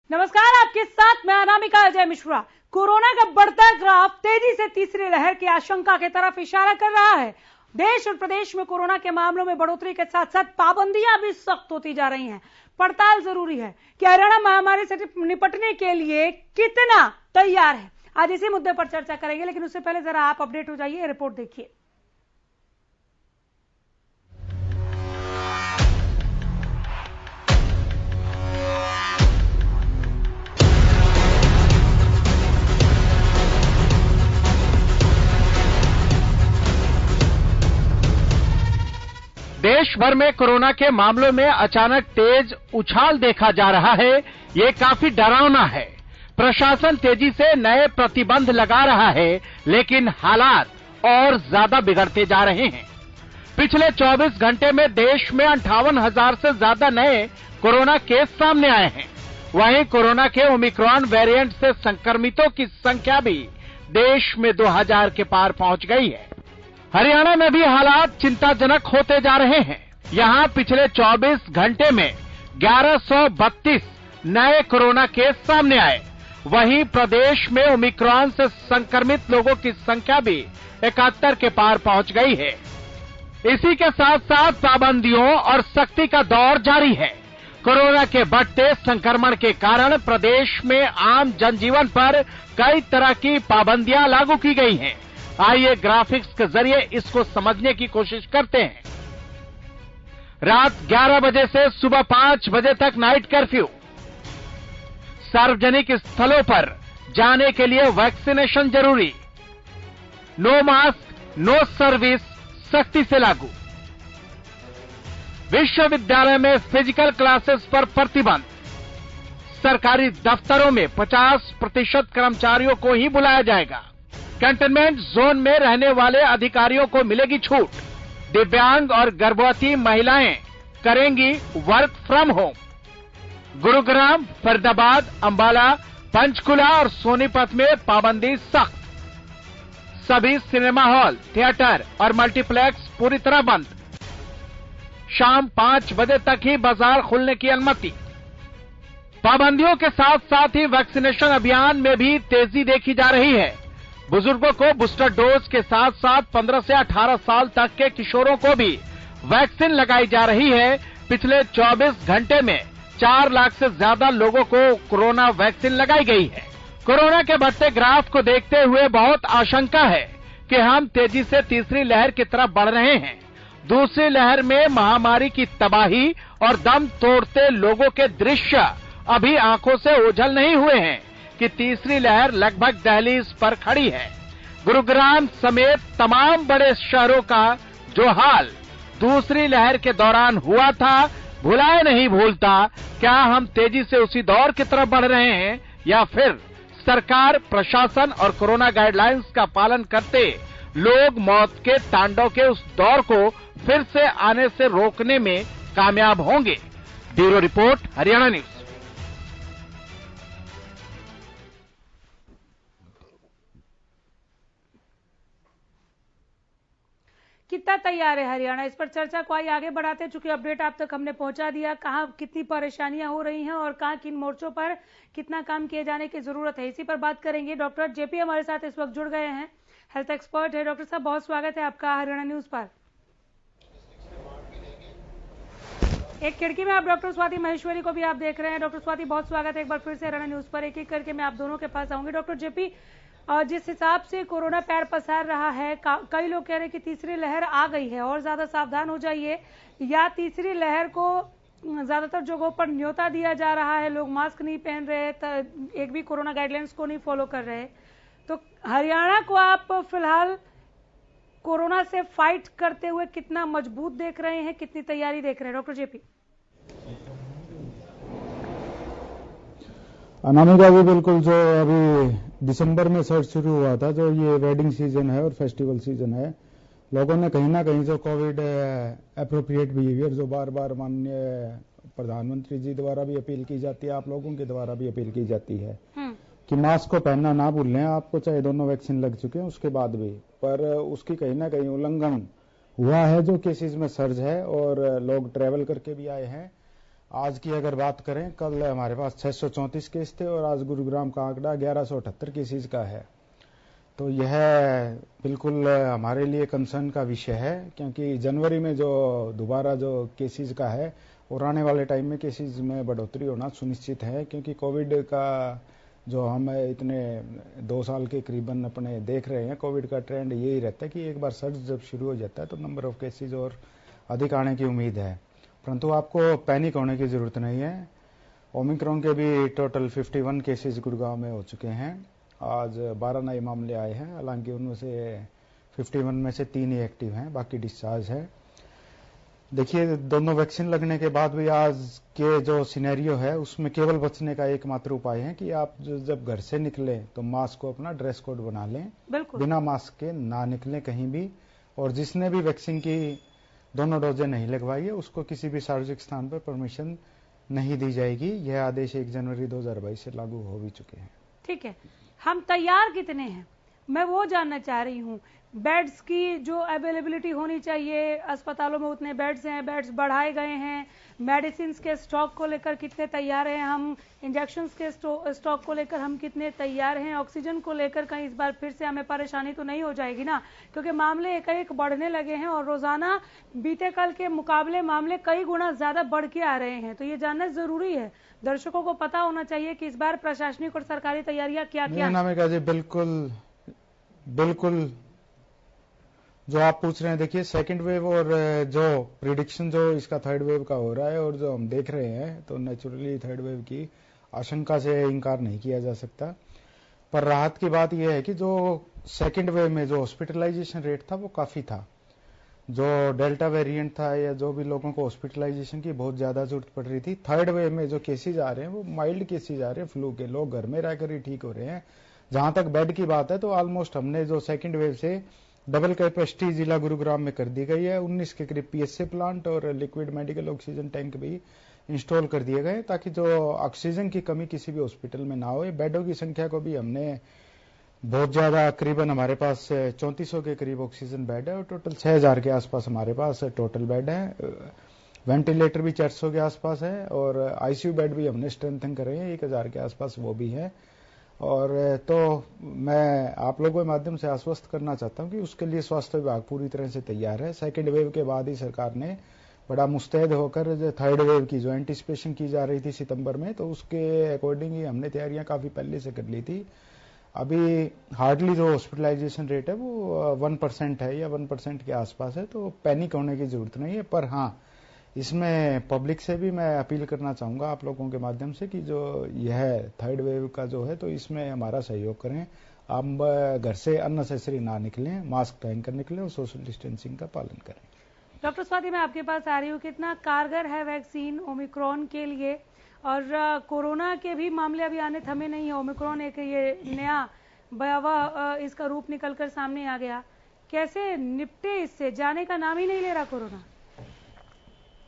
नमस्कार, आपके साथ मैं अनामिका अजय मिश्रा। कोरोना का बढ़ता ग्राफ तेजी से तीसरी लहर की आशंका की तरफ इशारा कर रहा है। देश और प्रदेश में कोरोना के मामलों में बढ़ोतरी के साथ साथ पाबंदियां भी सख्त होती जा रही हैं। पड़ताल जरूरी है कि हरियाणा महामारी से निपटने के लिए कितना तैयार है। आज इसी मुद्दे पर चर्चा करेंगे, लेकिन उससे पहले जरा आप अपडेट हो जाइए, रिपोर्ट देखिए। देश भर में कोरोना के मामलों में अचानक तेज उछाल देखा जा रहा है। ये काफी डरावना है। प्रशासन तेजी से नए प्रतिबंध लगा रहा है, लेकिन हालात और ज्यादा बिगड़ते जा रहे हैं। पिछले 24 घंटे में देश में 58,000 से ज्यादा नए कोरोना केस सामने आए हैं। वहीं कोरोना के ओमिक्रॉन वेरिएंट से संक्रमितों की संख्या भी देश में 2000 के पार पहुंच गई है। हरियाणा में भी हालात चिंताजनक होते जा रहे हैं। यहां पिछले 24 घंटे में 1132 नए कोरोना केस सामने आए। वहीं प्रदेश में ओमिक्रॉन से संक्रमित लोगों की संख्या भी 71 के पार पहुंच गई है। इसी के साथ साथ पाबंदियों और सख्ती का दौर जारी है। कोरोना के बढ़ते संक्रमण के कारण प्रदेश में आम जनजीवन पर कई तरह की पाबंदियां लागू की गई हैं। आइए ग्राफिक्स के जरिए इसको समझने की कोशिश करते हैं। रात 11 बजे से सुबह 5 बजे तक नाइट कर्फ्यू। सार्वजनिक स्थलों पर जाने के लिए वैक्सीनेशन जरूरी। नो मास्क नो सर्विस सख्ती से लागू। विश्वविद्यालय में फिजिकल क्लासेस पर प्रतिबंध। सरकारी दफ्तरों में 50% कर्मचारियों को ही बुलाया जाएगा। कंटेनमेंट जोन में रहने वाले अधिकारियों को मिलेगी छूट। दिव्यांग और गर्भवती महिलाएं करेंगी work from home. Gurugram, Faridabad, Ambala, Panchkula और सोनीपत में पाबंदी सख्त। सभी सिनेमा हॉल, थिएटर और मल्टीप्लेक्स पूरी तरह बंद। शाम 5 बजे तक ही बाजार खुलने की अनुमति। पाबंदियों के साथ साथ ही वैक्सीनेशन अभियान में भी तेजी देखी जा रही है। बुजुर्गों को बूस्टर डोज के साथ साथ 15 से 18 साल तक के किशोरों को भी वैक्सीन लगाई जा रही है। पिछले 24 घंटे में 4 लाख से ज्यादा लोगों को कोरोना वैक्सीन लगाई गई है। कोरोना के बढ़ते ग्राफ को देखते हुए बहुत आशंका है कि हम तेजी से तीसरी लहर की तरफ बढ़ रहे हैं। दूसरी लहर में महामारी की तबाही और दम तोड़ते लोगों के दृश्य अभी आंखों से ओझल नहीं हुए हैं कि तीसरी लहर लगभग दहलीज पर खड़ी है। गुरुग्राम समेत तमाम बड़े शहरों का जो हाल दूसरी लहर के दौरान हुआ था, भुलाए नहीं भूलता। क्या हम तेजी से उसी दौर की तरफ बढ़ रहे हैं या फिर सरकार, प्रशासन और कोरोना गाइडलाइंस का पालन करते लोग मौत के तांडव के उस दौर को फिर से आने से रोकने में कामयाब होंगे? Bureau report, Haryana news. कितना तैयार है हरियाणा, इस पर चर्चा को आगे बढ़ाते हैं। चूंकि अपडेट आप तक हमने पहुंचा दिया, कहां कितनी परेशानियां हो रही हैं और कहां किन मोर्चों पर कितना काम किए जाने की जरूरत है, इसी पर बात करेंगे। डॉक्टर जेपी हमारे साथ इस वक्त जुड़ गए हैं, हेल्थ एक्सपर्ट है। डॉक्टर साहब, बहुत स्वागत है आपका हरियाणा न्यूज पर। एक खिड़की में आप डॉक्टर स्वाति महेश्वरी को भी आप देख रहे हैं। डॉक्टर स्वाति, बहुत स्वागत है एक बार फिर से हरियाणा न्यूज पर। एक एक करके मैं आप दोनों के पास आऊंगी। डॉक्टर जेपी, जिस हिसाब से कोरोना पैर पसार रहा है, कई लोग कह रहे हैं कि तीसरी लहर आ गई है और ज्यादा सावधान हो जाइए, या तीसरी लहर को ज्यादातर जगहों पर न्योता दिया जा रहा है, लोग मास्क नहीं पहन रहे, एक भी कोरोना गाइडलाइंस को नहीं फॉलो कर रहे। तो हरियाणा को आप फिलहाल कोरोना से फाइट करते हुए कितना मजबूत देख रहे हैं, कितनी तैयारी देख रहे हैं? Doctor JP. अनामिका जी, बिल्कुल जो अभी दिसंबर में सर्च शुरू हुआ था, जो ये वेडिंग सीजन है और फेस्टिवल सीजन है, लोगों ने कहीं ना कहीं जो कोविड एप्रोप्रिएट बिहेवियर जो बार बार माननीय प्रधानमंत्री जी द्वारा भी अपील की जाती है, आप लोगों के द्वारा भी अपील की जाती है कि मास्क को पहनना ना भूलें, आपको चाहे दोनों वैक्सीन लग चुके हैं उसके बाद भी, पर उसकी कहीं ना कहीं उल्लंघन हुआ है। जो केसेस में सर्ज है और लोग ट्रेवल करके भी आए हैं आज की अगर बात करें, कल हमारे पास 634 केस थे और आज गुरुग्राम का आंकड़ा 1178 केसेज का है। तो यह बिल्कुल हमारे लिए कंसर्न का विषय है, क्योंकि जनवरी में जो दोबारा जो केसेज का है और आने वाले टाइम में केसेज में बढ़ोतरी होना सुनिश्चित है, क्योंकि कोविड का जो हम इतने 2 साल के करीबन अपने देख रहे हैं, कोविड का ट्रेंड यही रहता है कि एक बार सर्ज जब शुरू हो जाता है तो नंबर ऑफ केसेज और अधिक आने की उम्मीद है। परंतु आपको पैनिक होने की जरूरत नहीं है। ओमिक्रॉन के भी टोटल 51 केसेज गुड़गांव में हो चुके हैं। आज 12 नए मामले आए हैं, हालांकि उनमें से 51 में से 3 ही एक्टिव हैं, बाकी डिस्चार्ज है। देखिए, दोनों वैक्सीन लगने के बाद भी आज के जो सिनेरियो है उसमें केवल बचने का एकमात्र उपाय है कि आप जब घर से निकलें तो मास्क को अपना ड्रेस कोड बना लें, बिना मास्क के ना निकलें कहीं भी। और जिसने भी वैक्सीन की दोनों डोजें नहीं लगवाई है उसको किसी भी सार्वजनिक स्थान पर परमिशन नहीं दी जाएगी। यह आदेश 1 जनवरी 2022 से लागू हो भी चुके हैं। ठीक है, हम तैयार कितने हैं मैं वो जानना चाह रही हूँ। बेड्स की जो अवेलेबिलिटी होनी चाहिए, अस्पतालों में उतने बेड्स हैं, बेड्स बढ़ाए गए हैं, मेडिसिन के स्टॉक को लेकर कितने तैयार हैं हम, इंजेक्शंस के स्टॉक को लेकर हम कितने तैयार हैं, ऑक्सीजन को लेकर कहीं इस बार फिर से हमें परेशानी तो नहीं हो जाएगी ना, क्योंकि मामले एकाएक बढ़ने लगे हैं और रोजाना बीते कल के मुकाबले मामले कई गुना ज्यादा बढ़ के आ रहे हैं। तो ये जानना जरूरी है, दर्शकों को पता होना चाहिए कि इस बार प्रशासनिक और सरकारी तैयारियां क्या क्या है। बिल्कुल जो आप पूछ रहे हैं, देखिए सेकंड वेव और जो प्रिडिक्शन जो इसका थर्ड वेव का हो रहा है और जो हम देख रहे हैं, तो नेचुरली थर्ड वेव की आशंका से इनकार नहीं किया जा सकता। पर राहत की बात यह है कि जो सेकंड वेव में जो हॉस्पिटलाइजेशन रेट था वो काफी था। जो डेल्टा वेरिएंट था या जो भी लोगों को हॉस्पिटलाइजेशन की बहुत ज्यादा जरूरत पड़ रही थी, थर्ड वेव में जो केसेज आ रहे हैं वो माइल्ड केसेज आ रहे हैं, फ्लू के, लोग घर में रहकर ही ठीक हो रहे हैं। जहां तक बेड की बात है तो ऑलमोस्ट हमने जो सेकंड वेव से डबल कैपेसिटी जिला गुरुग्राम में कर दी गई है। 19 के करीब पीएसए प्लांट और लिक्विड मेडिकल ऑक्सीजन टैंक भी इंस्टॉल कर दिए गए, ताकि जो ऑक्सीजन की कमी किसी भी हॉस्पिटल में ना हो। बेडों की संख्या को भी हमने बहुत ज्यादा, करीबन हमारे पास 3400 के करीब ऑक्सीजन बेड है और टोटल 6000 के आसपास हमारे पास टोटल बेड है। वेंटिलेटर भी 400 के आसपास है और आईसीयू बेड भी हमने स्ट्रेंथन करे हैं, 1000 के आसपास वो भी है। और तो मैं आप लोगों के माध्यम से आश्वस्त करना चाहता हूं कि उसके लिए स्वास्थ्य विभाग पूरी तरह से तैयार है। सेकेंड वेव के बाद ही सरकार ने बड़ा मुस्तैद होकर थर्ड वेव की जो एंटिसिपेशन की जा रही थी सितंबर में, तो उसके अकॉर्डिंग ही हमने तैयारियां काफी पहले से कर ली थी। अभी हार्डली जो हॉस्पिटलाइजेशन रेट है वो 1% है या 1% के आसपास है, तो पैनिक होने की जरूरत नहीं है। पर हाँ, इसमें पब्लिक से भी मैं अपील करना चाहूंगा आप लोगों के माध्यम से कि जो यह थर्ड वेव का जो है, तो इसमें हमारा सहयोग करें। आप घर से अननेसेसरी ना निकलें, मास्क पहन कर निकलें और सोशल डिस्टेंसिंग का पालन करें। डॉक्टर स्वाति, मैं आपके पास आ रही हूँ, कितना कारगर है वैक्सीन ओमिक्रॉन के लिए? और कोरोना के भी मामले अभी आने थमे नहीं है, ओमिक्रॉन एक ये नया भयावह इसका रूप निकलकर सामने आ गया, कैसे निपटे इससे? जाने का नाम ही नहीं ले रहा कोरोना।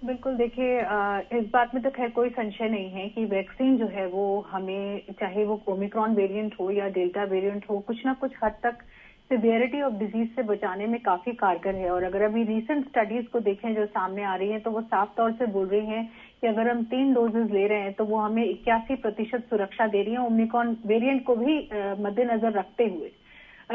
बिल्कुल, देखिए इस बात में तो खैर कोई संशय नहीं है कि वैक्सीन जो है वो हमें, चाहे वो ओमिक्रॉन वेरिएंट हो या डेल्टा वेरिएंट हो, कुछ ना कुछ हद तक सिवियरिटी ऑफ डिजीज से बचाने में काफी कारगर है। और अगर अभी रीसेंट स्टडीज को देखें जो सामने आ रही हैं, तो वो साफ तौर से बोल रही हैं कि अगर हम 3 डोजेज ले रहे हैं तो वो हमें 81% सुरक्षा दे रही है, ओमिक्रॉन वेरिएंट को भी मद्देनजर रखते हुए।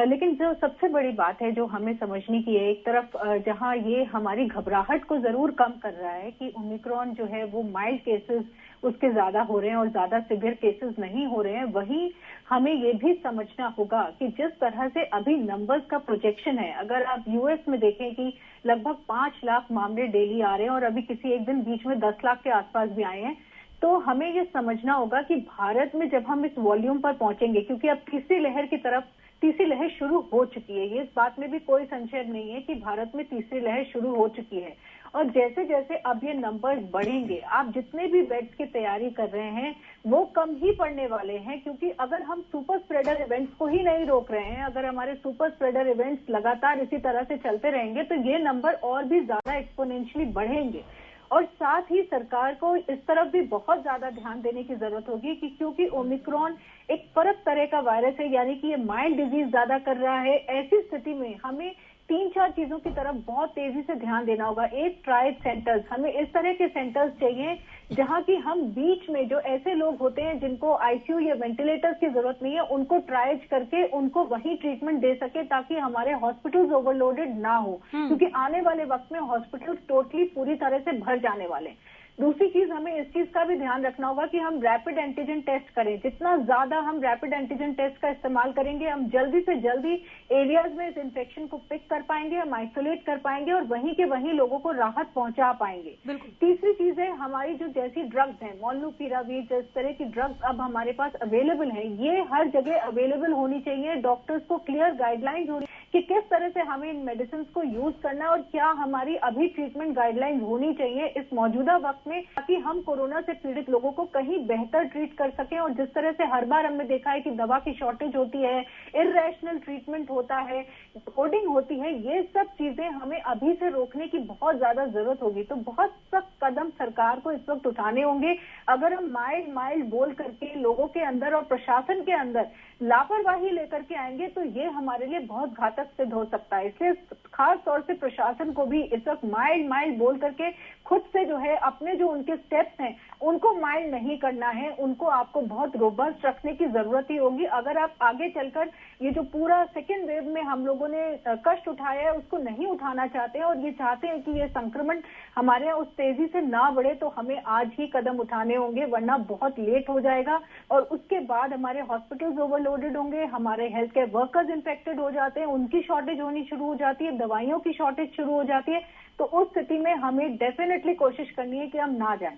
लेकिन जो सबसे बड़ी बात है जो हमें समझने की है, एक तरफ जहां ये हमारी घबराहट को जरूर कम कर रहा है कि ओमिक्रॉन जो है वो माइल्ड केसेस उसके ज्यादा हो रहे हैं और ज्यादा सिवियर केसेस नहीं हो रहे हैं, वहीं हमें ये भी समझना होगा कि जिस तरह से अभी नंबर्स का प्रोजेक्शन है, अगर आप यूएस में देखें कि लगभग 5 लाख मामले डेली आ रहे हैं और अभी किसी एक दिन बीच में 10 लाख के आसपास भी आए हैं, तो हमें ये समझना होगा कि भारत में जब हम इस वॉल्यूम पर पहुंचेंगे, क्योंकि अब तीसरी लहर शुरू हो चुकी है, ये इस बात में भी कोई संशय नहीं है कि भारत में तीसरी लहर शुरू हो चुकी है। और जैसे जैसे अब ये नंबर्स बढ़ेंगे, आप जितने भी बेड्स की तैयारी कर रहे हैं वो कम ही पड़ने वाले हैं, क्योंकि अगर हम सुपर स्प्रेडर इवेंट्स को ही नहीं रोक रहे हैं, अगर हमारे सुपर स्प्रेडर इवेंट्स लगातार इसी तरह से चलते रहेंगे तो ये नंबर और भी ज्यादा एक्सपोनेंशियली बढ़ेंगे। और साथ ही सरकार को इस तरफ भी बहुत ज्यादा ध्यान देने की जरूरत होगी कि क्योंकि ओमिक्रॉन एक फर्क तरह का वायरस है, यानी कि ये माइल्ड डिजीज ज्यादा कर रहा है, ऐसी स्थिति में हमें 3-4 चीजों की तरफ बहुत तेजी से ध्यान देना होगा। एक, ट्राइज सेंटर्स, हमें इस तरह के सेंटर्स चाहिए जहां की हम बीच में जो ऐसे लोग होते हैं जिनको आईसीयू या वेंटिलेटर्स की जरूरत नहीं है, उनको ट्राइज करके उनको वहीं ट्रीटमेंट दे सके, ताकि हमारे हॉस्पिटल्स ओवरलोडेड ना हो, क्योंकि आने वाले वक्त में हॉस्पिटल्स टोटली पूरी तरह से भर जाने वाले हैं। दूसरी चीज, हमें इस चीज का भी ध्यान रखना होगा कि हम रैपिड एंटीजन टेस्ट करें। जितना ज्यादा हम रैपिड एंटीजन टेस्ट का इस्तेमाल करेंगे, हम जल्दी से जल्दी एरियाज में इस इन्फेक्शन को पिक कर पाएंगे, हम आइसोलेट कर पाएंगे और वहीं के वहीं लोगों को राहत पहुंचा पाएंगे। तीसरी चीज है, हमारी जो जैसी ड्रग्स हैं, मोलनुपीरावीर, जिस तरह की ड्रग्स अब हमारे पास अवेलेबल है, ये हर जगह अवेलेबल होनी चाहिए। डॉक्टर्स को क्लियर गाइडलाइंस होनी कि किस तरह से हमें इन मेडिसिन को यूज करना है और क्या हमारी अभी ट्रीटमेंट गाइडलाइंस होनी चाहिए इस मौजूदा वक्त में, ताकि हम कोरोना से पीड़ित लोगों को कहीं बेहतर ट्रीट कर सकें। और जिस तरह से हर बार हमने देखा है कि दवा की शॉर्टेज होती है, इररेशनल ट्रीटमेंट होता है, कोडिंग होती है, ये सब चीजें हमें अभी से रोकने की बहुत ज्यादा जरूरत होगी। तो बहुत सख्त कदम सरकार को इस वक्त उठाने होंगे। अगर हम माइल्ड बोल करके लोगों के अंदर और प्रशासन के अंदर लापरवाही लेकर के आएंगे तो ये हमारे लिए बहुत घातक सिद्ध हो सकता है। इसलिए खास तौर से प्रशासन को भी इस वक्त माइल्ड बोल करके खुद से जो है अपने जो उनके स्टेप्स हैं उनको माइल्ड नहीं करना है, उनको आपको बहुत रोबस्ट रखने की जरूरत ही होगी। अगर आप आगे चलकर ये जो पूरा सेकेंड वेव में हम लोगों ने कष्ट उठाया है उसको नहीं उठाना चाहते हैं और ये चाहते हैं कि ये संक्रमण हमारे यहाँ उस तेजी से ना बढ़े, तो हमें आज ही कदम उठाने होंगे, वरना बहुत लेट हो जाएगा। और उसके बाद हमारे हॉस्पिटल्स ओवरलोडेड होंगे, हमारे हेल्थ केयर वर्कर्स इन्फेक्टेड हो जाते हैं, उनकी शॉर्टेज होनी शुरू हो जाती है, दवाइयों की शॉर्टेज शुरू हो जाती है। तो उस स्थिति में हमें डेफिनेटली कोशिश करनी है कि हम ना जाएं।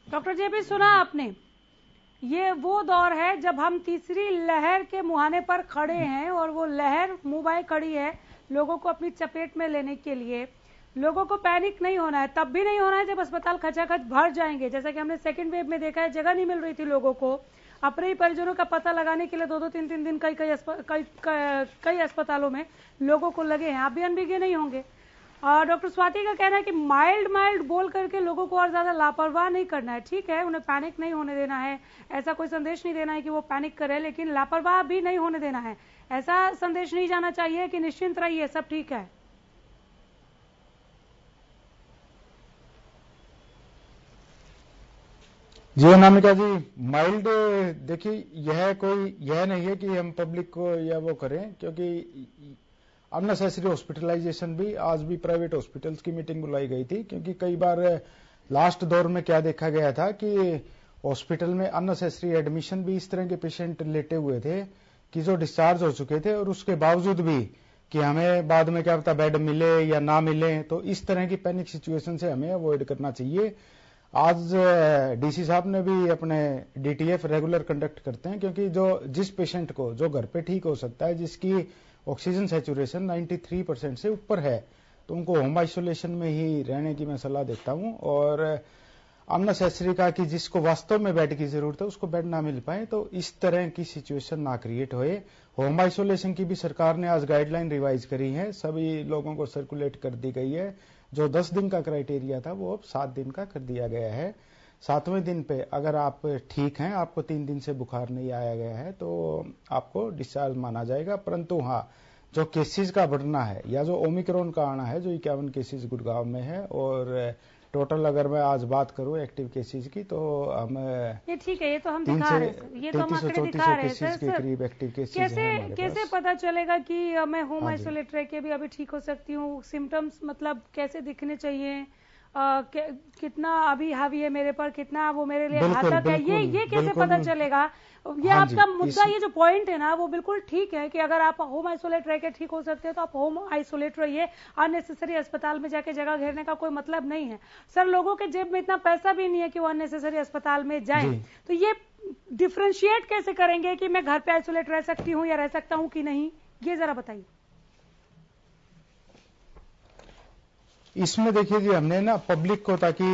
डॉक्टर जेपी, सुना आपने, ये वो दौर है जब हम तीसरी लहर के मुहाने पर खड़े हैं और वो लहर मुंह बाए खड़ी है लोगों को अपनी चपेट में लेने के लिए। लोगों को पैनिक नहीं होना है, तब भी नहीं होना है जब अस्पताल खचाखच भर जाएंगे। जैसा कि हमने सेकेंड वेव में देखा है, जगह नहीं मिल रही थी लोगों को। अपने ही परिजनों का पता लगाने के लिए 2-3 दिन कई अस्पतालों में लोगों को लगे हैं। आप भी अनभिज्ञ नहीं होंगे। और डॉक्टर स्वाति का कहना है कि माइल्ड बोल करके लोगों को और ज्यादा लापरवाह नहीं करना है। ठीक है, उन्हें पैनिक नहीं होने देना है, ऐसा कोई संदेश नहीं देना है कि वो पैनिक करे, लेकिन लापरवाह भी नहीं होने देना है। ऐसा संदेश नहीं जाना चाहिए कि निश्चिंत रहिए, सब ठीक है। जी अनामिका जी, माइल्ड देखिए यह नहीं है कि हम पब्लिक को या वो करें, क्योंकि अननेसेसरी हॉस्पिटलाइजेशन भी आज भी प्राइवेट हॉस्पिटल्स की मीटिंग बुलाई गई थी, क्योंकि कई बार लास्ट दौर में क्या देखा गया था कि हॉस्पिटल में अननेसेसरी एडमिशन भी इस तरह के पेशेंट लेटे हुए थे कि जो डिस्चार्ज हो चुके थे और उसके बावजूद भी कि हमें बाद में क्या पता बेड मिले या ना मिले। तो इस तरह की पैनिक सिचुएशन से हमें अवॉइड करना चाहिए। आज डीसी साहब ने भी अपने डीटीएफ रेगुलर कंडक्ट करते हैं, क्योंकि जिस पेशेंट को जो घर पे ठीक हो सकता है, जिसकी ऑक्सीजन सैचुरेशन 93% से ऊपर है, तो उनको होम आइसोलेशन में ही रहने की मैं सलाह देता हूं। और अननेसेसरी का कि जिसको वास्तव में बेड की जरूरत है उसको बेड ना मिल पाए, तो इस तरह की सिचुएशन ना क्रिएट होए। होम आइसोलेशन की भी सरकार ने आज गाइडलाइन रिवाइज करी है, सभी लोगों को सर्कुलेट कर दी गई है। जो 10 दिन का क्राइटेरिया था वो अब 7 दिन का कर दिया गया है। 7वें दिन पे अगर आप ठीक हैं, आपको 3 दिन से बुखार नहीं आया गया है, तो आपको डिस्चार्ज माना जाएगा। परंतु हाँ, जो केसेस का बढ़ना है या जो ओमिक्रॉन का आना है, जो 51 केसेस गुड़गांव में है, और टोटल अगर मैं आज बात करूं एक्टिव केसेस की, तो हम ये ठीक है, ये तो हम दिखा रहे हैं, ये तो हम आंकड़े दिखा रहे हैं सर। के करीब एक्टिव केसेस हैं। कैसे पता चलेगा कि मैं होम आइसोलेट रह के भी अभी ठीक हो सकती हूँ? सिम्टम्स मतलब कैसे दिखने चाहिए? कितना अभी हावी है मेरे पर, कितना वो मेरे लिए घातक है, ये कैसे पता चलेगा? ये आपका मुद्दा, ये जो पॉइंट है ना, वो बिल्कुल ठीक है कि अगर आप होम आइसोलेट रह के ठीक हो सकते हैं तो आप होम आइसोलेट रहिए। अननेसेसरी अस्पताल में जाके जगह घेरने का कोई मतलब नहीं है। सर, लोगों के जेब में इतना पैसा भी नहीं है कि वो अननेसेसरी अस्पताल में जाए, तो ये डिफ्रेंशिएट कैसे करेंगे कि मैं घर पे आइसोलेट रह सकती हूँ या रह सकता हूँ कि नहीं? ये जरा बताइए। इसमें देखिए जी, हमने ना पब्लिक को, ताकि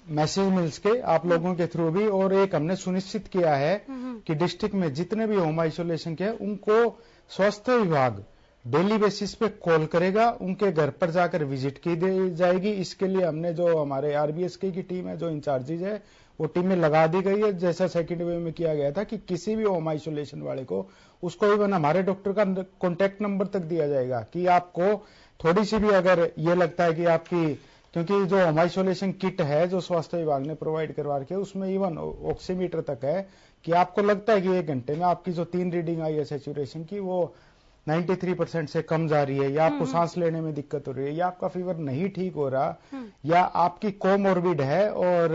मैसेज मिल सके आप लोगों के थ्रू भी, और एक हमने सुनिश्चित किया है कि डिस्ट्रिक्ट में जितने भी होम आइसोलेशन के हैं उनको स्वास्थ्य विभाग डेली बेसिस पे कॉल करेगा, उनके घर पर जाकर विजिट की जाएगी। इसके लिए हमने जो हमारे आरबीएसके की टीम है, जो इंचार्जेज है, वो टीम में लगा दी गई है। जैसा सेकेंड वेव में किया गया था कि किसी भी होम आइसोलेशन वाले को उसको इवन हमारे डॉक्टर का कॉन्टैक्ट नंबर तक दिया जाएगा कि आपको थोड़ी सी भी अगर ये लगता है कि आपकी, क्योंकि जो होम आइसोलेशन किट है जो स्वास्थ्य विभाग ने प्रोवाइड करवा के, उसमें इवन ऑक्सीमीटर तक है कि आपको लगता है कि 1 घंटे में आपकी जो 3 रीडिंग आई है सैचुरेशन की वो 93% से कम जा रही है, या आपको सांस लेने में दिक्कत हो रही है, या आपका फीवर नहीं ठीक हो रहा, या आपकी कोमोर्बिड है और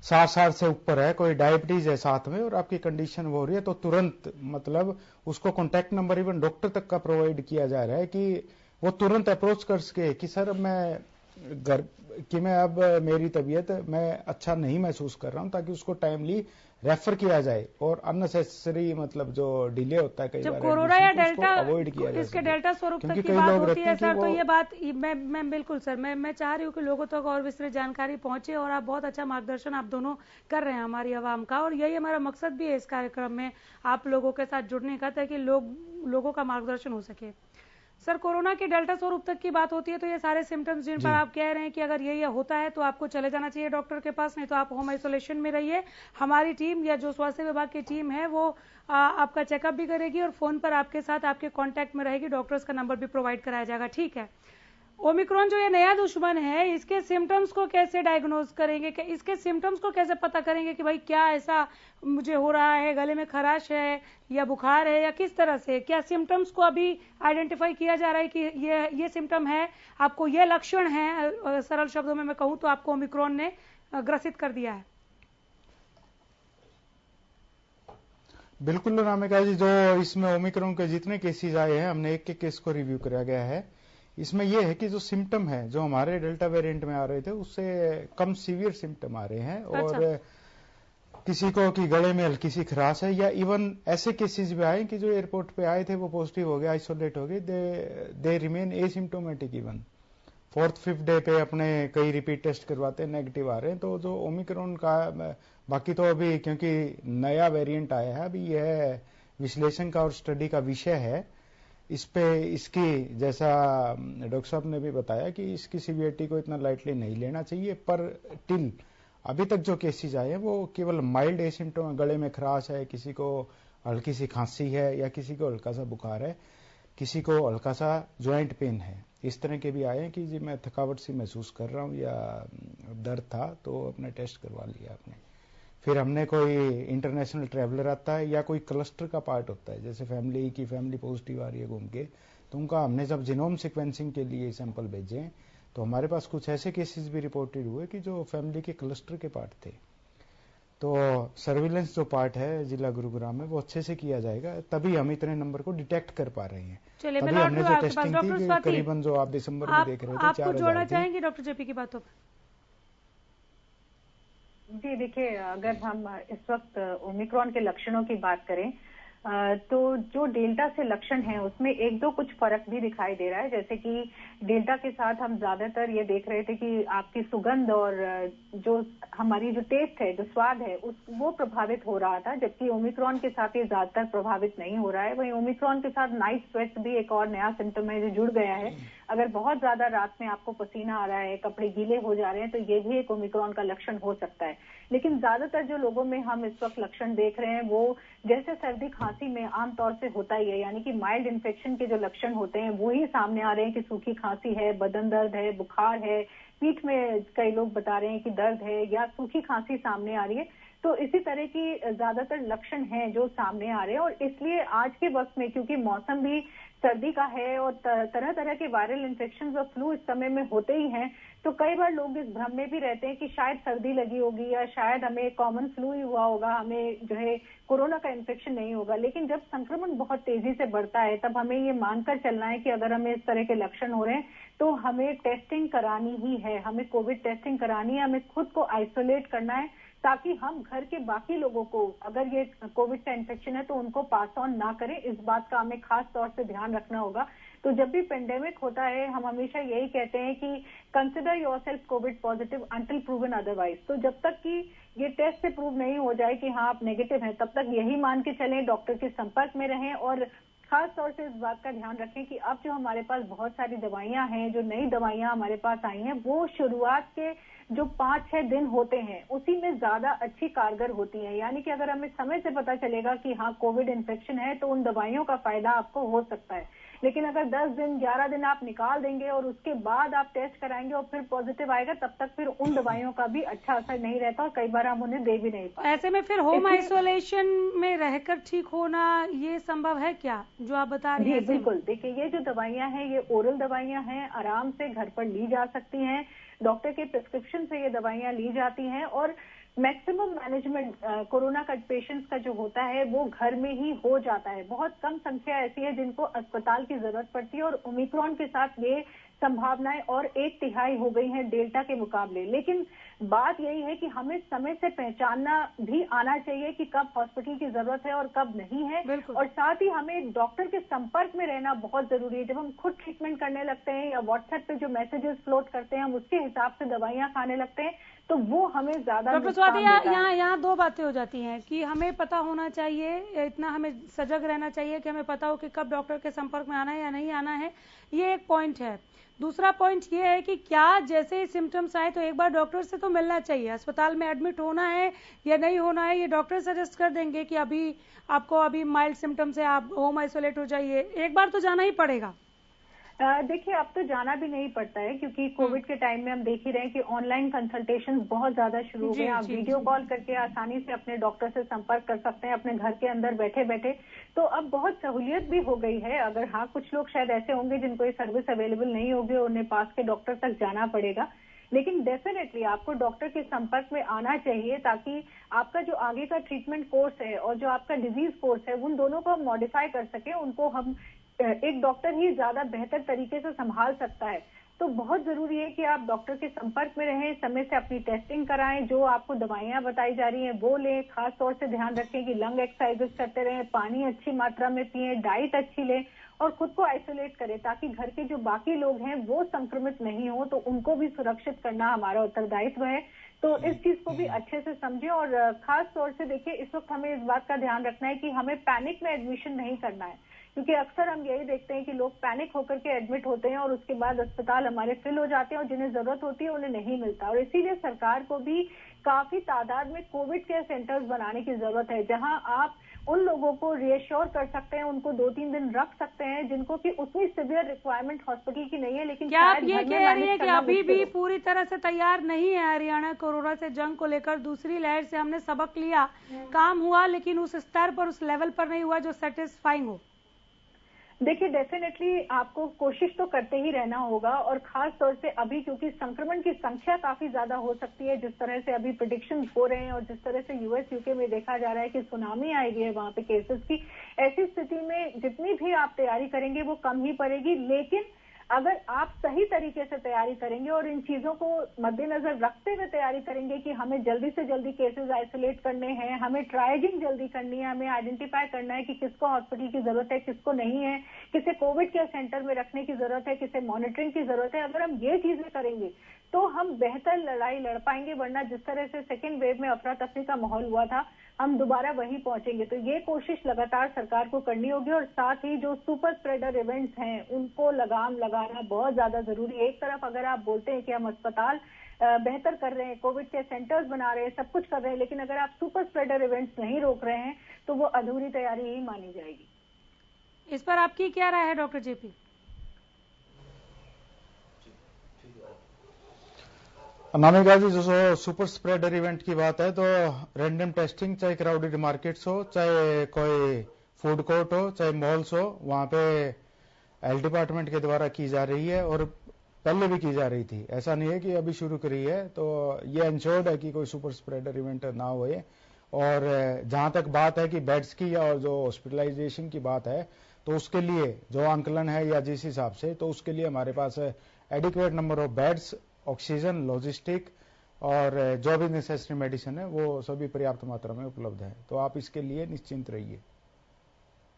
60 साल से ऊपर है, कोई डायबिटीज है साथ में और आपकी कंडीशन वो हो रही है, तो तुरंत मतलब उसको कॉन्टैक्ट नंबर इवन डॉक्टर तक का प्रोवाइड किया जा रहा है कि वो तुरंत अप्रोच कर सके कि सर मैं अब मेरी तबीयत मैं अच्छा नहीं महसूस कर रहा हूं, ताकि उसको टाइमली रेफर किया जाए और अननेसेसरी मतलब जो डिले होता है कई बार जब कोरोना या डेल्टा अवॉइड किया जाए। इसके डेल्टा स्वरूप तक की बात होती है सर, तो ये बात मैं बिल्कुल सर मैं चाह रही हूँ कि लोगों तक और विस्तृत जानकारी पहुंचे, और आप बहुत अच्छा मार्गदर्शन आप दोनों कर रहे हैं हमारी आवाम का, और यही हमारा मकसद भी है इस कार्यक्रम में आप लोगों के साथ जुड़ने का, ताकि लोगों का मार्गदर्शन हो सके। सर, कोरोना के डेल्टा स्वरूप तक की बात होती है तो ये सारे सिम्टम्स जिन पर आप कह रहे हैं कि अगर ये होता है तो आपको चले जाना चाहिए डॉक्टर के पास, नहीं तो आप होम आइसोलेशन में रहिए। हमारी टीम या जो स्वास्थ्य विभाग की टीम है वो आपका चेकअप भी करेगी और फोन पर आपके साथ आपके कांटेक्ट में रहेगी, डॉक्टर्स का नंबर भी प्रोवाइड कराया जाएगा। ठीक है, ओमिक्रॉन जो ये नया दुश्मन है, इसके सिम्टम्स को कैसे डायग्नोज करेंगे, इसके सिम्टम्स को कैसे पता करेंगे कि भाई क्या ऐसा मुझे हो रहा है, गले में खराश है या बुखार है, या किस तरह से क्या सिम्टम्स को अभी आइडेंटिफाई किया जा रहा है कि ये सिम्टम है, आपको ये लक्षण है, सरल शब्दों में मैं कहूं तो आपको ओमिक्रॉन ने ग्रसित कर दिया है? बिल्कुल रामिका जी, जो इसमें ओमिक्रॉन के जितने केसेस आए हैं हमने एक केस को रिव्यू कराया गया है। इसमें यह है कि जो सिम्टम है जो हमारे डेल्टा वेरिएंट में आ रहे थे उससे कम सीवियर सिम्टम आ रहे हैं। और किसी को कि गले में हल्की सी खराश है, या इवन ऐसे केसेस भी आए कि जो एयरपोर्ट पे आए थे वो पॉजिटिव हो गए, आइसोलेट हो गए, they remain asymptomatic. Even 4th-5th day पे अपने कई रिपीट टेस्ट करवाते हैं, नेगेटिव आ रहे हैं। तो जो ओमिक्रॉन का बाकी तो अभी क्योंकि नया वेरिएंट आया है, अभी यह विश्लेषण का और स्टडी का विषय है। इस पे इसकी जैसा डॉक्टर साहब ने भी बताया कि इसकी सीवियरिटी को इतना लाइटली नहीं लेना चाहिए, पर टिल अभी तक जो केसेस आए हैं वो केवल माइल्ड एसिम्टोम, गले में खराश है, किसी को हल्की सी खांसी है, या किसी को हल्का सा बुखार है, किसी को हल्का सा ज्वाइंट पेन है, इस तरह के भी आए हैं कि जी मैं थकावट सी महसूस कर रहा हूँ या दर्द था, तो अपने टेस्ट करवा लिया आपने। फिर हमने कोई इंटरनेशनल ट्रैवलर आता है या कोई क्लस्टर का पार्ट होता है, जैसे फैमिली पॉजिटिव आ रही है घूम के, तो उनका हमने जब जीनोम सीक्वेंसिंग के लिए सैंपल भेजे तो हमारे पास कुछ ऐसे केसेस भी रिपोर्टेड हुए कि जो फैमिली के क्लस्टर के पार्ट थे। तो सर्विलेंस जो पार्ट है जिला गुरुग्राम में वो अच्छे से किया जाएगा, तभी हम इतने नंबर को डिटेक्ट कर पा रहे हैं। चलिए, तभी हमने जो टेस्टिंग की करीबन जो आप दिसंबर में देख रहे थे, आपको जोड़ना चाहेंगे डॉक्टर जेपी की बातों पर? जी देखिए, अगर हम इस वक्त ओमिक्रॉन के लक्षणों की बात करें तो जो डेल्टा से लक्षण हैं उसमें एक दो कुछ फर्क भी दिखाई दे रहा है। जैसे कि डेल्टा के साथ हम ज्यादातर ये देख रहे थे कि आपकी सुगंध और जो हमारी जो टेस्ट है, जो स्वाद है, वो प्रभावित हो रहा था, जबकि ओमिक्रॉन के साथ ये ज्यादातर प्रभावित नहीं हो रहा है। वहीं ओमिक्रॉन के साथ नाइट स्वेट्स भी एक और नया सिम्टम है जो जुड़ गया है। अगर बहुत ज्यादा रात में आपको पसीना आ रहा है, कपड़े गीले हो जा रहे हैं, तो ये भी एक ओमिक्रॉन का लक्षण हो सकता है। लेकिन ज्यादातर जो लोगों में हम इस वक्त लक्षण देख रहे हैं वो जैसे सर्दी खांसी में आमतौर से होता ही है, यानी कि माइल्ड इन्फेक्शन के जो लक्षण होते हैं वो ही सामने आ रहे हैं कि सूखी खांसी है, बदन दर्द है, बुखार है, पीठ में कई लोग बता रहे हैं कि दर्द है या सूखी खांसी सामने आ रही है। तो इसी तरह की ज्यादातर लक्षण हैं जो सामने आ रहे हैं। और इसलिए आज के वक्त में क्योंकि मौसम भी सर्दी का है और तरह तरह के वायरल इन्फेक्शन और फ्लू इस समय में होते ही हैं, तो कई बार लोग इस भ्रम में भी रहते हैं कि शायद सर्दी लगी होगी या शायद हमें कॉमन फ्लू ही हुआ होगा, हमें जो है कोरोना का इन्फेक्शन नहीं होगा। लेकिन जब संक्रमण बहुत तेजी से बढ़ता है तब हमें ये मानकर चलना है कि अगर हमें इस तरह के लक्षण हो रहे हैं तो हमें टेस्टिंग करानी ही है, हमें कोविड टेस्टिंग करानी है, हमें खुद को आइसोलेट करना है ताकि हम घर के बाकी लोगों को अगर ये कोविड का इन्फेक्शन है तो उनको पास ऑन ना करें। इस बात का हमें खास तौर से ध्यान रखना होगा। तो जब भी पेंडेमिक होता है हम हमेशा यही कहते हैं कि consider yourself Covid positive until proven otherwise. तो जब तक कि ये टेस्ट से प्रूव नहीं हो जाए कि हाँ आप नेगेटिव हैं, तब तक यही मान के चलें, डॉक्टर के संपर्क में रहें और खास तौर से इस बात का ध्यान रखें कि अब जो हमारे पास बहुत सारी दवाइयां हैं, जो नई दवाइयां हमारे पास आई हैं, वो शुरुआत के जो 5-6 दिन होते हैं उसी में ज्यादा अच्छी कारगर होती हैं। यानी कि अगर हमें समय से पता चलेगा कि हाँ कोविड इन्फेक्शन है तो उन दवाइयों का फायदा आपको हो सकता है। लेकिन अगर 10 दिन 11 दिन आप निकाल देंगे और उसके बाद आप टेस्ट कराएंगे और फिर पॉजिटिव आएगा, तब तक फिर उन दवाइयों का भी अच्छा असर नहीं रहता और कई बार हम उन्हें दे भी नहीं पाते। ऐसे में फिर होम आइसोलेशन में रहकर ठीक होना ये संभव है क्या, जो आप बता रही हैं? जी बिल्कुल। देखिए, ये जो दवाइयां हैं ये ओरल दवाइयां हैं, आराम से घर पर ली जा सकती हैं। डॉक्टर के प्रिस्क्रिप्शन से ये दवाइयां ली जाती हैं और मैक्सिमम मैनेजमेंट कोरोना का पेशेंट्स का जो होता है वो घर में ही हो जाता है। बहुत कम संख्या ऐसी है जिनको अस्पताल की जरूरत पड़ती है और ओमिक्रॉन के साथ ये संभावनाएं और 1/3 हो गई हैं डेल्टा के मुकाबले। लेकिन बात यही है कि हमें समय से पहचानना भी आना चाहिए कि कब हॉस्पिटल की जरूरत है और कब नहीं है। और साथ ही हमें डॉक्टर के संपर्क में रहना बहुत जरूरी है। जब हम खुद ट्रीटमेंट करने लगते हैं या व्हाट्सएप पे जो मैसेजेस फ्लोट करते हैं हम उसके हिसाब से दवाइयां खाने लगते हैं तो वो हमें ज्यादा डॉक्टर स्वाति यहाँ 2 बातें हो जाती हैं कि हमें पता होना चाहिए, इतना हमें सजग रहना चाहिए कि हमें पता हो कि कब डॉक्टर के संपर्क में आना है या नहीं आना है, ये एक पॉइंट है। दूसरा पॉइंट ये है कि क्या जैसे ही सिम्टम्स आए तो एक बार डॉक्टर से तो मिलना चाहिए। अस्पताल में एडमिट होना है या नहीं होना है ये डॉक्टर सजेस्ट कर देंगे कि अभी माइल्ड सिम्टम्स है, आप होम आइसोलेट हो जाइए, एक बार तो जाना ही पड़ेगा। देखिए, अब तो जाना भी नहीं पड़ता है क्योंकि कोविड के टाइम में हम देख ही रहे हैं कि ऑनलाइन कंसल्टेशन बहुत ज्यादा शुरू हो गए। आप वीडियो कॉल करके आसानी से अपने डॉक्टर से संपर्क कर सकते हैं अपने घर के अंदर बैठे बैठे। तो अब बहुत सहूलियत भी हो गई है। अगर हाँ कुछ लोग शायद ऐसे होंगे जिनको ये सर्विस अवेलेबल नहीं होगी और उन्हें पास के डॉक्टर तक जाना पड़ेगा, लेकिन डेफिनेटली आपको डॉक्टर के संपर्क में आना चाहिए ताकि आपका जो आगे का ट्रीटमेंट कोर्स है और जो आपका डिजीज कोर्स है उन दोनों को हम मॉडिफाई कर सके। उनको हम एक डॉक्टर ही ज्यादा बेहतर तरीके से संभाल सकता है। तो बहुत जरूरी है कि आप डॉक्टर के संपर्क में रहें, समय से अपनी टेस्टिंग कराएं, जो आपको दवाइयां बताई जा रही हैं वो लें। खास तौर से ध्यान रखें कि लंग एक्सरसाइजेस करते रहें, पानी अच्छी मात्रा में पिएं, डाइट अच्छी लें और खुद को आइसोलेट करें ताकि घर के जो बाकी लोग हैं वो संक्रमित नहीं हो। तो उनको भी सुरक्षित करना हमारा उत्तरदायित्व है। तो इस चीज को भी अच्छे से समझें और खास तौर से देखिए, इस वक्त हमें इस बात का ध्यान रखना है कि हमें पैनिक में एडमिशन नहीं करना है क्योंकि अक्सर हम यही देखते हैं कि लोग पैनिक होकर के एडमिट होते हैं और उसके बाद अस्पताल हमारे फिल हो जाते हैं और जिन्हें जरूरत होती है उन्हें नहीं मिलता। और इसीलिए सरकार को भी काफी तादाद में कोविड केयर सेंटर्स बनाने की जरूरत है जहां आप उन लोगों को रिएश्योर कर सकते हैं, उनको 2-3 दिन रख सकते हैं जिनको कि उतनी सिवियर रिक्वायरमेंट हॉस्पिटल की नहीं है। लेकिन क्या आप ये कह रही है कि अभी भी पूरी तरह से तैयार नहीं है हरियाणा कोरोना से जंग को लेकर? दूसरी लहर से हमने सबक लिया, काम हुआ, लेकिन उस स्तर पर उस लेवल पर नहीं हुआ जो सेटिस्फाइंग हो। देखिए, डेफिनेटली आपको कोशिश तो करते ही रहना होगा और खास तौर से अभी क्योंकि संक्रमण की संख्या काफी ज्यादा हो सकती है, जिस तरह से अभी प्रेडिक्शंस हो रहे हैं और जिस तरह से यूएस यूके में देखा जा रहा है कि सुनामी आई हुई है वहां पे केसेस की, ऐसी स्थिति में जितनी भी आप तैयारी करेंगे वो कम ही पड़ेगी। लेकिन अगर आप सही तरीके से तैयारी करेंगे और इन चीजों को मद्देनजर रखते हुए तैयारी करेंगे कि हमें जल्दी से जल्दी केसेस आइसोलेट करने हैं, हमें ट्राइजिंग जल्दी करनी है, हमें आइडेंटिफाई करना है कि किसको हॉस्पिटल की जरूरत है, किसको नहीं है, किसे कोविड केयर सेंटर में रखने की जरूरत है, किसे मॉनिटरिंग की जरूरत है, अगर हम ये चीजें करेंगे तो हम बेहतर लड़ाई लड़ पाएंगे। वरना जिस तरह से सेकेंड वेव में अफरा तफरी का माहौल हुआ था, हम दोबारा वहीं पहुंचेंगे। तो ये कोशिश लगातार सरकार को करनी होगी और साथ ही जो सुपर स्प्रेडर इवेंट्स हैं उनको लगाम लगाना बहुत ज्यादा जरूरी है। एक तरफ अगर आप बोलते हैं कि हम अस्पताल बेहतर कर रहे हैं, कोविड के सेंटर्स बना रहे हैं, सब कुछ कर रहे हैं, लेकिन अगर आप सुपर स्प्रेडर इवेंट्स नहीं रोक रहे हैं तो वो अधूरी तैयारी ही मानी जाएगी। इस पर आपकी क्या राय है डॉक्टर जेपी? अनामिका जी, जो सुपर स्प्रेडर इवेंट की बात है तो रैंडम टेस्टिंग चाहे क्राउडेड मार्केट्स हो, चाहे कोई फूड कोर्ट हो, चाहे मॉल्स हो, वहां पे हेल्थ डिपार्टमेंट के द्वारा की जा रही है और पहले भी की जा रही थी। ऐसा नहीं है कि अभी शुरू करी है। तो ये इंश्योर्ड है कि कोई सुपर स्प्रेडर इवेंट ना होए। और जहां तक बात है कि बेड्स की और जो हॉस्पिटलाइजेशन की बात है तो उसके लिए जो आंकलन है या जिस हिसाब से, तो उसके लिए हमारे पास adequate number of beds, oxygen, logistic और जो भी नेसेसरी मेडिसिन है वो सभी पर्याप्त मात्रा में उपलब्ध है। तो आप इसके लिए निश्चिंत रहिए।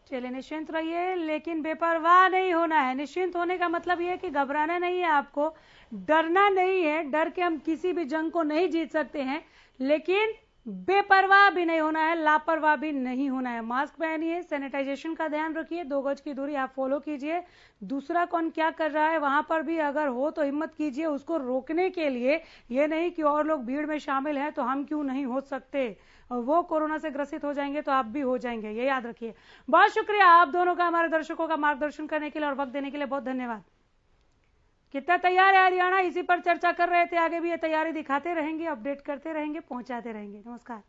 चलिए, निश्चिंत रहिए, लेकिन बेपरवाह नहीं होना है। निश्चिंत होने का मतलब ये है कि घबराना नहीं है, आपको डरना नहीं है। डर के हम किसी भी जंग को नहीं जीत सकते हैं, लेकिन बेपरवाह भी नहीं होना है, लापरवाह भी नहीं होना है। मास्क पहनिए, सैनिटाइजेशन का ध्यान रखिए, 2 गज की दूरी आप फॉलो कीजिए। दूसरा कौन क्या कर रहा है वहां पर भी अगर हो तो हिम्मत कीजिए उसको रोकने के लिए। ये नहीं कि और लोग भीड़ में शामिल हैं तो हम क्यों नहीं हो सकते, वो कोरोना से ग्रसित हो जाएंगे तो आप भी हो जाएंगे, ये याद रखिए। बहुत शुक्रिया आप दोनों का हमारे दर्शकों का मार्गदर्शन करने के लिए और वक्त देने के लिए बहुत धन्यवाद। कितना तैयार है हरियाणा, इसी पर चर्चा कर रहे थे। आगे भी ये तैयारी दिखाते रहेंगे, अपडेट करते रहेंगे, पहुंचाते रहेंगे। नमस्कार।